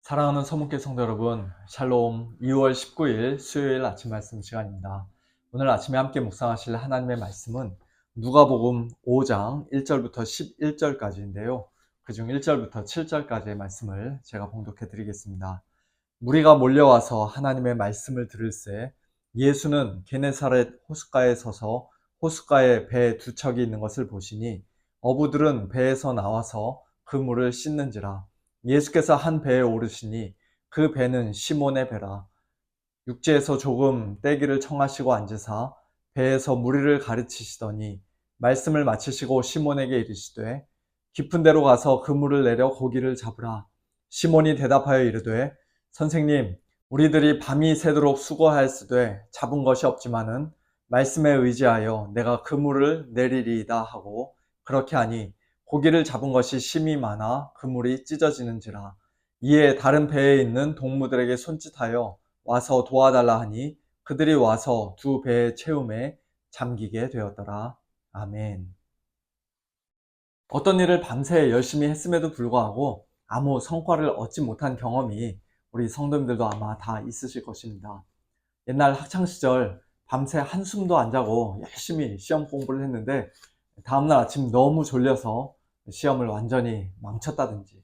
사랑하는 서문교 성도 여러분, 샬롬. 2월 19일 수요일 아침 말씀 시간입니다. 오늘 아침에 함께 묵상하실 하나님의 말씀은 누가복음 5장 1절부터 11절까지인데요. 그중 1절부터 7절까지의 말씀을 제가 봉독해 드리겠습니다. 무리가 몰려와서 하나님의 말씀을 들을새 예수는 게네사렛 호숫가에 서서 호숫가에 배 두 척이 있는 것을 보시니 어부들은 배에서 나와서 그 물을 씻는지라. 예수께서 한 배에 오르시니 그 배는 시몬의 배라. 육지에서 조금 떼기를 청하시고 앉으사 배에서 무리를 가르치시더니 말씀을 마치시고 시몬에게 이르시되 깊은 데로 가서 그물을 내려 고기를 잡으라. 시몬이 대답하여 이르되 선생님, 우리들이 밤이 새도록 수고하였으되 잡은 것이 없지만은 말씀에 의지하여 내가 그물을 내리리이다 하고, 그렇게 하니 고기를 잡은 것이 심이 많아 그물이 찢어지는지라. 이에 다른 배에 있는 동무들에게 손짓하여 와서 도와달라 하니 그들이 와서 두 배의 채움에 잠기게 되었더라. 아멘. 어떤 일을 밤새 열심히 했음에도 불구하고 아무 성과를 얻지 못한 경험이 우리 성도님들도 아마 다 있으실 것입니다. 옛날 학창시절 밤새 한숨도 안 자고 열심히 시험 공부를 했는데 다음날 아침 너무 졸려서 시험을 완전히 망쳤다든지,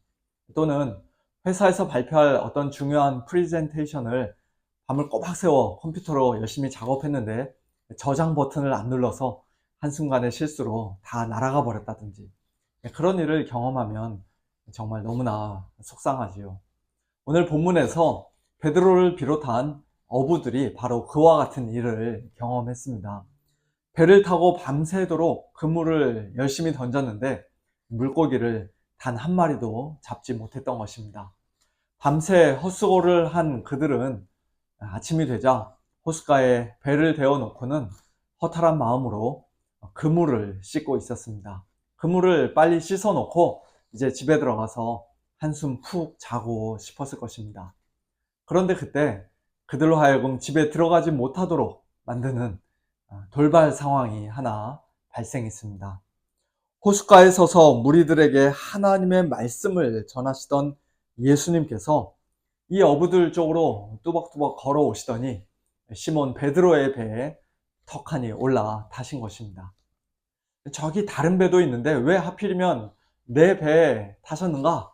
또는 회사에서 발표할 어떤 중요한 프레젠테이션을 밤을 꼬박 새워 컴퓨터로 열심히 작업했는데 저장 버튼을 안 눌러서 한순간의 실수로 다 날아가 버렸다든지, 그런 일을 경험하면 정말 너무나 속상하지요. 오늘 본문에서 베드로를 비롯한 어부들이 바로 그와 같은 일을 경험했습니다. 배를 타고 밤새도록 그물을 열심히 던졌는데 물고기를 단 한 마리도 잡지 못했던 것입니다. 밤새 헛수고를 한 그들은 아침이 되자 호숫가에 배를 대어 놓고는 허탈한 마음으로 그물을 씻고 있었습니다. 그물을 빨리 씻어 놓고 이제 집에 들어가서 한숨 푹 자고 싶었을 것입니다. 그런데 그때 그들로 하여금 집에 들어가지 못하도록 만드는 돌발 상황이 하나 발생했습니다. 호숫가에 서서 무리들에게 하나님의 말씀을 전하시던 예수님께서 이 어부들 쪽으로 뚜벅뚜벅 걸어오시더니 시몬 베드로의 배에 턱하니 올라타신 것입니다. 저기 다른 배도 있는데 왜 하필이면 내 배에 타셨는가?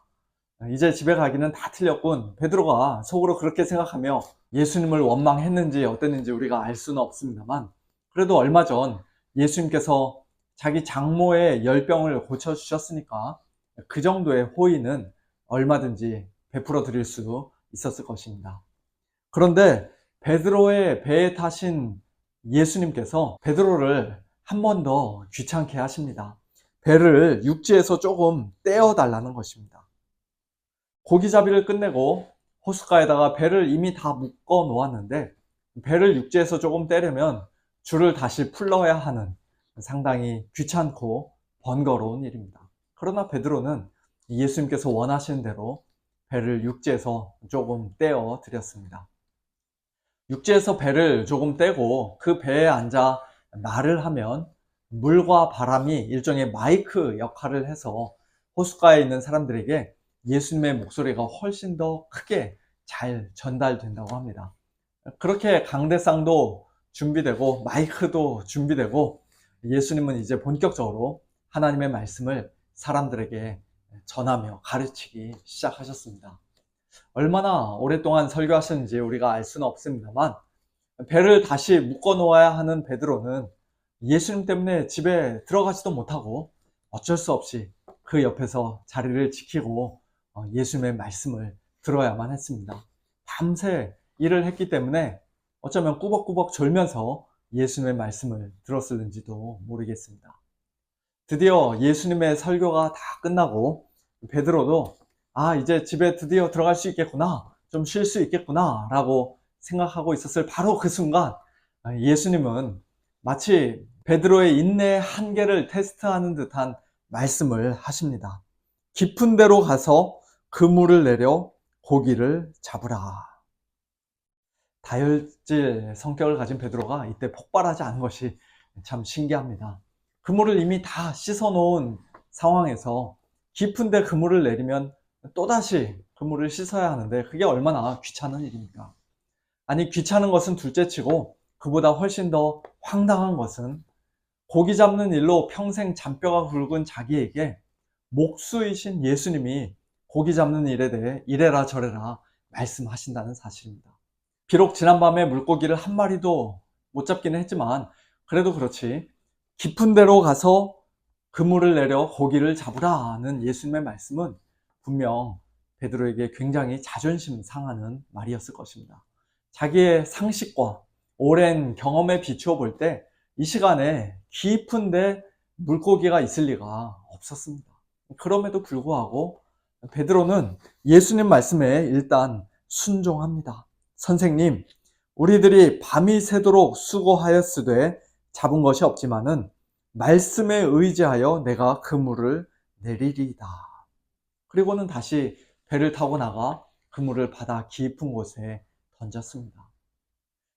이제 집에 가기는 다 틀렸군. 베드로가 속으로 그렇게 생각하며 예수님을 원망했는지 어땠는지 우리가 알 수는 없습니다만, 그래도 얼마 전 예수님께서 자기 장모의 열병을 고쳐주셨으니까 그 정도의 호의는 얼마든지 베풀어 드릴 수 있었을 것입니다. 그런데 베드로의 배에 타신 예수님께서 베드로를 한 번 더 귀찮게 하십니다. 배를 육지에서 조금 떼어 달라는 것입니다. 고기잡이를 끝내고 호숫가에다가 배를 이미 다 묶어 놓았는데 배를 육지에서 조금 떼려면 줄을 다시 풀러야 하는 상당히 귀찮고 번거로운 일입니다. 그러나 베드로는 예수님께서 원하시는 대로 배를 육지에서 조금 떼어 드렸습니다. 육지에서 배를 조금 떼고 그 배에 앉아 말을 하면 물과 바람이 일종의 마이크 역할을 해서 호숫가에 있는 사람들에게 예수님의 목소리가 훨씬 더 크게 잘 전달된다고 합니다. 그렇게 강대상도 준비되고 마이크도 준비되고 예수님은 이제 본격적으로 하나님의 말씀을 사람들에게 전하며 가르치기 시작하셨습니다. 얼마나 오랫동안 설교하셨는지 우리가 알 수는 없습니다만, 배를 다시 묶어 놓아야 하는 베드로는 예수님 때문에 집에 들어가지도 못하고 어쩔 수 없이 그 옆에서 자리를 지키고 예수님의 말씀을 들어야만 했습니다. 밤새 일을 했기 때문에 어쩌면 꾸벅꾸벅 졸면서 예수님의 말씀을 들었을는지도 모르겠습니다. 드디어 예수님의 설교가 다 끝나고 베드로도 이제 집에 드디어 들어갈 수 있겠구나, 좀 쉴 수 있겠구나 라고 생각하고 있었을 바로 그 순간 예수님은 마치 베드로의 인내의 한계를 테스트하는 듯한 말씀을 하십니다. 깊은 데로 가서 그물을 내려 고기를 잡으라. 다혈질 성격을 가진 베드로가 이때 폭발하지 않은 것이 참 신기합니다. 그물을 이미 다 씻어 놓은 상황에서 깊은데 그물을 내리면 또다시 그물을 씻어야 하는데 그게 얼마나 귀찮은 일입니까? 아니, 귀찮은 것은 둘째치고 그보다 훨씬 더 황당한 것은 고기 잡는 일로 평생 잔뼈가 굵은 자기에게 목수이신 예수님이 고기 잡는 일에 대해 이래라 저래라 말씀하신다는 사실입니다. 비록 지난밤에 물고기를 한 마리도 못 잡기는 했지만 그래도 그렇지, 깊은 데로 가서 그물을 내려 고기를 잡으라는 예수님의 말씀은 분명 베드로에게 굉장히 자존심 상하는 말이었을 것입니다. 자기의 상식과 오랜 경험에 비추어 볼 때 이 시간에 깊은데 물고기가 있을 리가 없었습니다. 그럼에도 불구하고 베드로는 예수님 말씀에 일단 순종합니다. 선생님, 우리들이 밤이 새도록 수고하였으되 잡은 것이 없지만은 말씀에 의지하여 내가 그물을 내리리이다. 그리고는 다시 배를 타고 나가 그물을 바다 깊은 곳에 던졌습니다.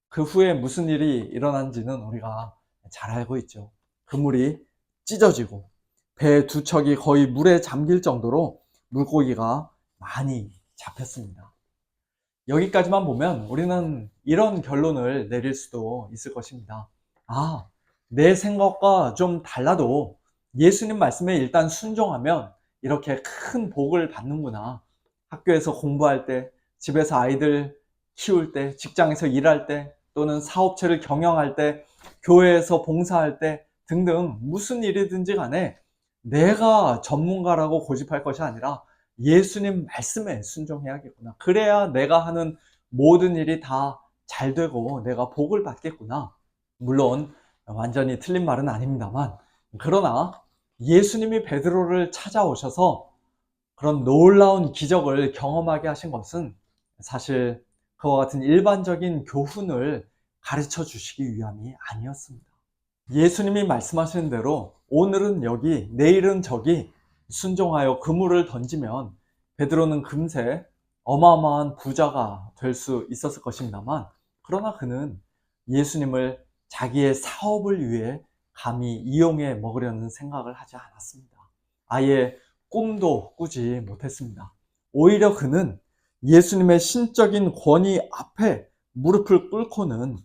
그 후에 무슨 일이 일어난지는 우리가 잘 알고 있죠. 그물이 찢어지고 배 두 척이 거의 물에 잠길 정도로 물고기가 많이 잡혔습니다. 여기까지만 보면 우리는 이런 결론을 내릴 수도 있을 것입니다. 아, 내 생각과 좀 달라도 예수님 말씀에 일단 순종하면 이렇게 큰 복을 받는구나. 학교에서 공부할 때, 집에서 아이들 키울 때, 직장에서 일할 때, 또는 사업체를 경영할 때, 교회에서 봉사할 때 등등 무슨 일이든지 간에 내가 전문가라고 고집할 것이 아니라 예수님 말씀에 순종해야겠구나. 그래야 내가 하는 모든 일이 다 잘 되고 내가 복을 받겠구나. 물론 완전히 틀린 말은 아닙니다만, 그러나 예수님이 베드로를 찾아오셔서 그런 놀라운 기적을 경험하게 하신 것은 사실 그와 같은 일반적인 교훈을 가르쳐 주시기 위함이 아니었습니다. 예수님이 말씀하시는 대로 오늘은 여기, 내일은 저기 순종하여 그물을 던지면 베드로는 금세 어마어마한 부자가 될 수 있었을 것입니다만, 그러나 그는 예수님을 자기의 사업을 위해 감히 이용해 먹으려는 생각을 하지 않았습니다. 아예 꿈도 꾸지 못했습니다. 오히려 그는 예수님의 신적인 권위 앞에 무릎을 꿇고는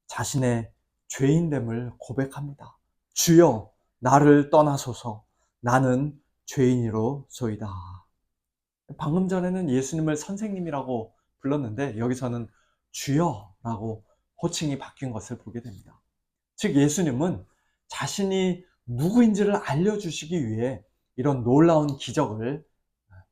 자신의 죄인됨을 고백합니다. 주여, 나를 떠나소서. 나는 죄인이로소이다. 방금 전에는 예수님을 선생님이라고 불렀는데 여기서는 주여라고 호칭이 바뀐 것을 보게 됩니다. 즉, 예수님은 자신이 누구인지를 알려주시기 위해 이런 놀라운 기적을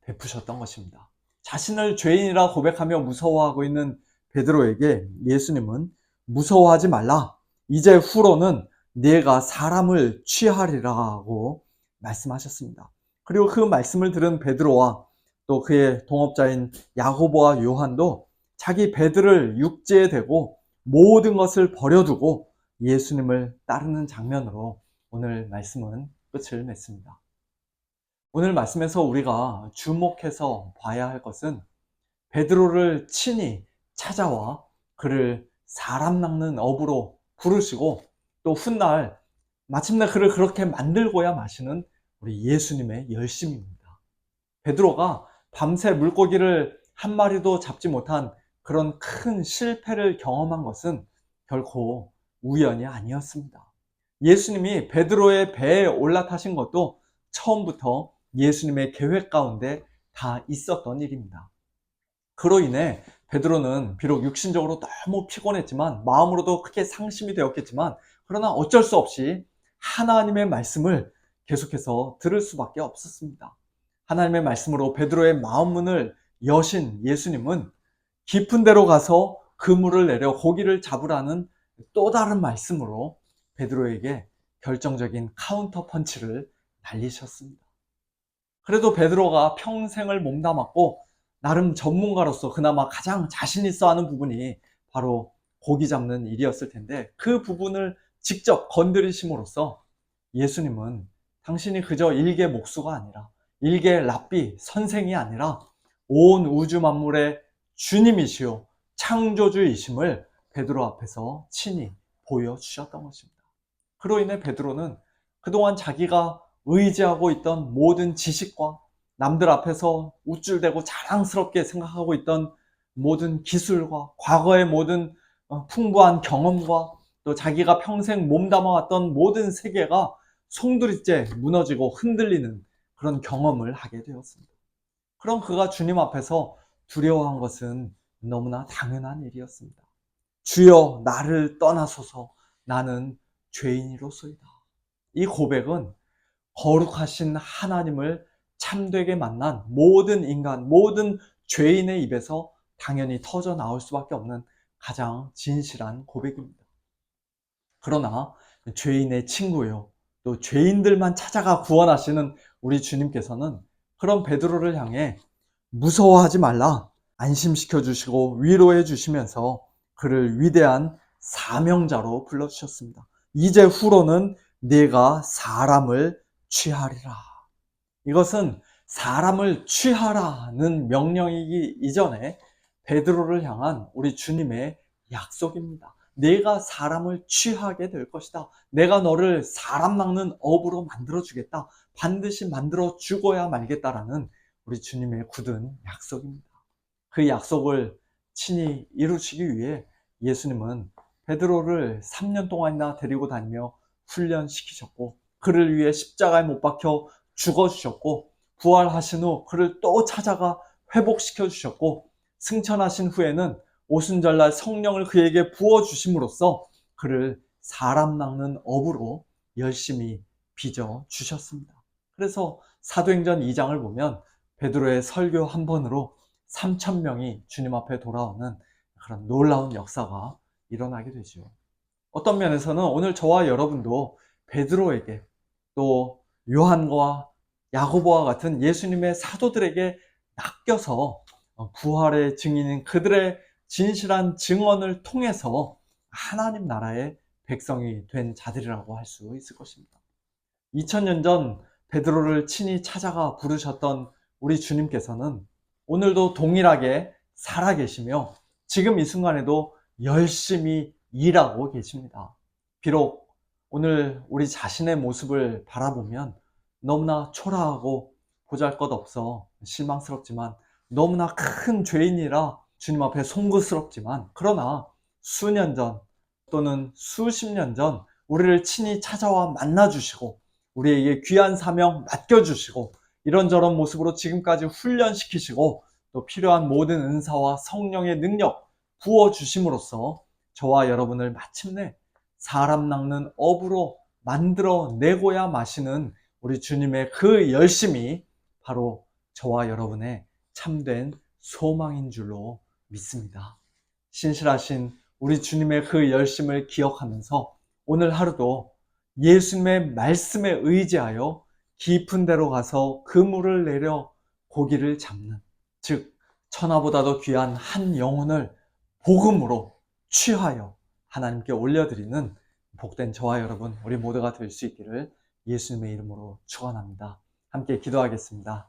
베푸셨던 것입니다. 자신을 죄인이라 고백하며 무서워하고 있는 베드로에게 예수님은 무서워하지 말라. 이제 후로는 네가 사람을 취하리라고 말씀하셨습니다. 그리고 그 말씀을 들은 베드로와 또 그의 동업자인 야고보와 요한도 자기 배들을 육지에 대고 모든 것을 버려두고 예수님을 따르는 장면으로 오늘 말씀은 끝을 맺습니다. 오늘 말씀에서 우리가 주목해서 봐야 할 것은 베드로를 친히 찾아와 그를 사람 낚는 어부로 부르시고 또 훗날 마침내 그를 그렇게 만들고야 마시는 우리 예수님의 열심입니다. 베드로가 밤새 물고기를 한 마리도 잡지 못한 그런 큰 실패를 경험한 것은 결코 우연이 아니었습니다. 예수님이 베드로의 배에 올라타신 것도 처음부터 예수님의 계획 가운데 다 있었던 일입니다. 그로 인해 베드로는 비록 육신적으로 너무 피곤했지만 마음으로도 크게 상심이 되었겠지만, 그러나 어쩔 수 없이 하나님의 말씀을 계속해서 들을 수밖에 없었습니다. 하나님의 말씀으로 베드로의 마음문을 여신 예수님은 깊은 데로 가서 그물을 내려 고기를 잡으라는 또 다른 말씀으로 베드로에게 결정적인 카운터 펀치를 날리셨습니다. 그래도 베드로가 평생을 몸담았고 나름 전문가로서 그나마 가장 자신 있어 하는 부분이 바로 고기 잡는 일이었을 텐데, 그 부분을 직접 건드리심으로써 예수님은 당신이 그저 일개 목수가 아니라, 일개 랍비 선생이 아니라 온 우주 만물의 주님이시요 창조주이심을 베드로 앞에서 친히 보여주셨던 것입니다. 그로 인해 베드로는 그동안 자기가 의지하고 있던 모든 지식과 남들 앞에서 우쭐대고 자랑스럽게 생각하고 있던 모든 기술과 과거의 모든 풍부한 경험과 또 자기가 평생 몸담아왔던 모든 세계가 송두리째 무너지고 흔들리는 그런 경험을 하게 되었습니다. 그럼 그가 주님 앞에서 두려워한 것은 너무나 당연한 일이었습니다. 주여 나를 떠나소서 나는 죄인이로소이다. 이 고백은 거룩하신 하나님을 참되게 만난 모든 인간, 모든 죄인의 입에서 당연히 터져 나올 수밖에 없는 가장 진실한 고백입니다. 그러나 죄인의 친구요, 또 죄인들만 찾아가 구원하시는 우리 주님께서는 그런 베드로를 향해 무서워하지 말라, 안심시켜 주시고 위로해 주시면서 그를 위대한 사명자로 불러주셨습니다. 이제 후로는 네가 사람을 취하리라. 이것은 사람을 취하라는 명령이기 이전에 베드로를 향한 우리 주님의 약속입니다. 내가 사람을 취하게 될 것이다. 내가 너를 사람 낚는 업으로 만들어 주겠다. 반드시 만들어 주고야 말겠다라는 우리 주님의 굳은 약속입니다. 그 약속을 친히 이루시기 위해 예수님은 베드로를 3년 동안이나 데리고 다니며 훈련시키셨고, 그를 위해 십자가에 못 박혀 죽어주셨고, 부활하신 후 그를 또 찾아가 회복시켜 주셨고, 승천하신 후에는 오순절날 성령을 그에게 부어주심으로써 그를 사람 낚는 업으로 열심히 빚어 주셨습니다. 그래서 사도행전 2장을 보면 베드로의 설교 한 번으로 3,000명이 주님 앞에 돌아오는 그런 놀라운 역사가 일어나게 되죠. 어떤 면에서는 오늘 저와 여러분도 베드로에게, 또 요한과 야고보와 같은 예수님의 사도들에게 낚여서 부활의 증인인 그들의 진실한 증언을 통해서 하나님 나라의 백성이 된 자들이라고 할 수 있을 것입니다. 2000년 전 베드로를 친히 찾아가 부르셨던 우리 주님께서는 오늘도 동일하게 살아계시며 지금 이 순간에도 열심히 일하고 계십니다. 비록 오늘 우리 자신의 모습을 바라보면 너무나 초라하고 보잘것없어 실망스럽지만, 너무나 큰 죄인이라 주님 앞에 송구스럽지만, 그러나 수년 전 또는 수십 년 전 우리를 친히 찾아와 만나주시고 우리에게 귀한 사명 맡겨주시고 이런저런 모습으로 지금까지 훈련시키시고 또 필요한 모든 은사와 성령의 능력 부어주심으로써 저와 여러분을 마침내 사람 낚는 업으로 만들어내고야 마시는 우리 주님의 그 열심이 바로 저와 여러분의 참된 소망인 줄로 믿습니다. 신실하신 우리 주님의 그 열심을 기억하면서 오늘 하루도 예수님의 말씀에 의지하여 깊은 데로 가서 그물을 내려 고기를 잡는, 즉 천하보다도 귀한 한 영혼을 복음으로 취하여 하나님께 올려드리는 복된 저와 여러분, 우리 모두가 될 수 있기를 예수님의 이름으로 축원합니다. 함께 기도하겠습니다.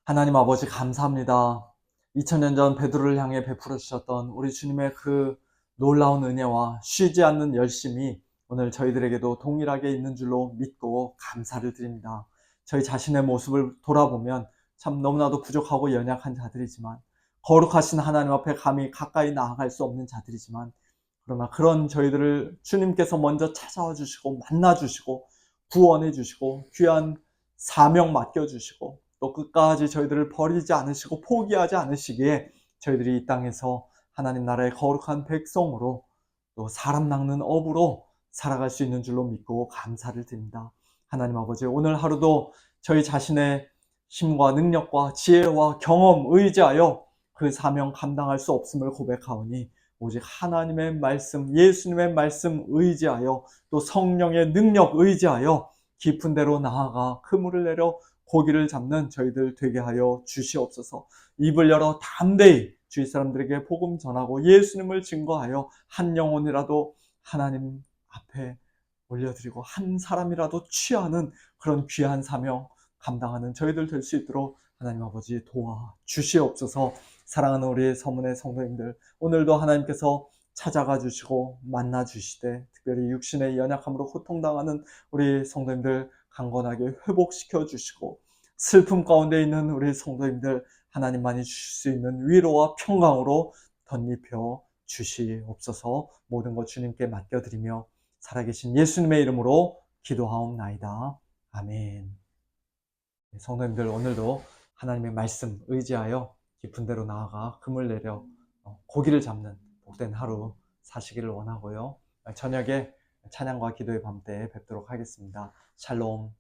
하나님 아버지, 감사합니다. 2000년 전 베드로를 향해 베풀어 주셨던 우리 주님의 그 놀라운 은혜와 쉬지 않는 열심이 오늘 저희들에게도 동일하게 있는 줄로 믿고 감사를 드립니다. 저희 자신의 모습을 돌아보면 참 너무나도 부족하고 연약한 자들이지만, 거룩하신 하나님 앞에 감히 가까이 나아갈 수 없는 자들이지만, 그러나 그런 저희들을 주님께서 먼저 찾아와 주시고 만나 주시고 구원해 주시고 귀한 사명 맡겨 주시고 또 끝까지 저희들을 버리지 않으시고 포기하지 않으시기에 저희들이 이 땅에서 하나님 나라의 거룩한 백성으로 또 사람 낚는 업으로 살아갈 수 있는 줄로 믿고 감사를 드립니다. 하나님 아버지, 오늘 하루도 저희 자신의 힘과 능력과 지혜와 경험 의지하여 그 사명 감당할 수 없음을 고백하오니 오직 하나님의 말씀, 예수님의 말씀 의지하여 또 성령의 능력 의지하여 깊은 데로 나아가 그물을 내려 고기를 잡는 저희들 되게 하여 주시옵소서. 입을 열어 담대히 주위 사람들에게 복음 전하고 예수님을 증거하여 한 영혼이라도 하나님 앞에 올려드리고 한 사람이라도 취하는 그런 귀한 사명 감당하는 저희들 될 수 있도록 하나님 아버지 도와 주시옵소서. 사랑하는 우리 서문의 성도님들, 오늘도 하나님께서 찾아가 주시고 만나 주시되 특별히 육신의 연약함으로 고통당하는 우리 성도님들 강건하게 회복시켜 주시고 슬픔 가운데 있는 우리 성도님들 하나님만이 주실 수 있는 위로와 평강으로 덧입혀 주시옵소서. 모든 것 주님께 맡겨드리며 살아계신 예수님의 이름으로 기도하옵나이다. 아멘. 성도님들 오늘도 하나님의 말씀 의지하여 깊은 데로 나아가 금을 내려 고기를 잡는 복된 하루 사시기를 원하고요. 저녁에 찬양과 기도의 밤 때 뵙도록 하겠습니다. 샬롬.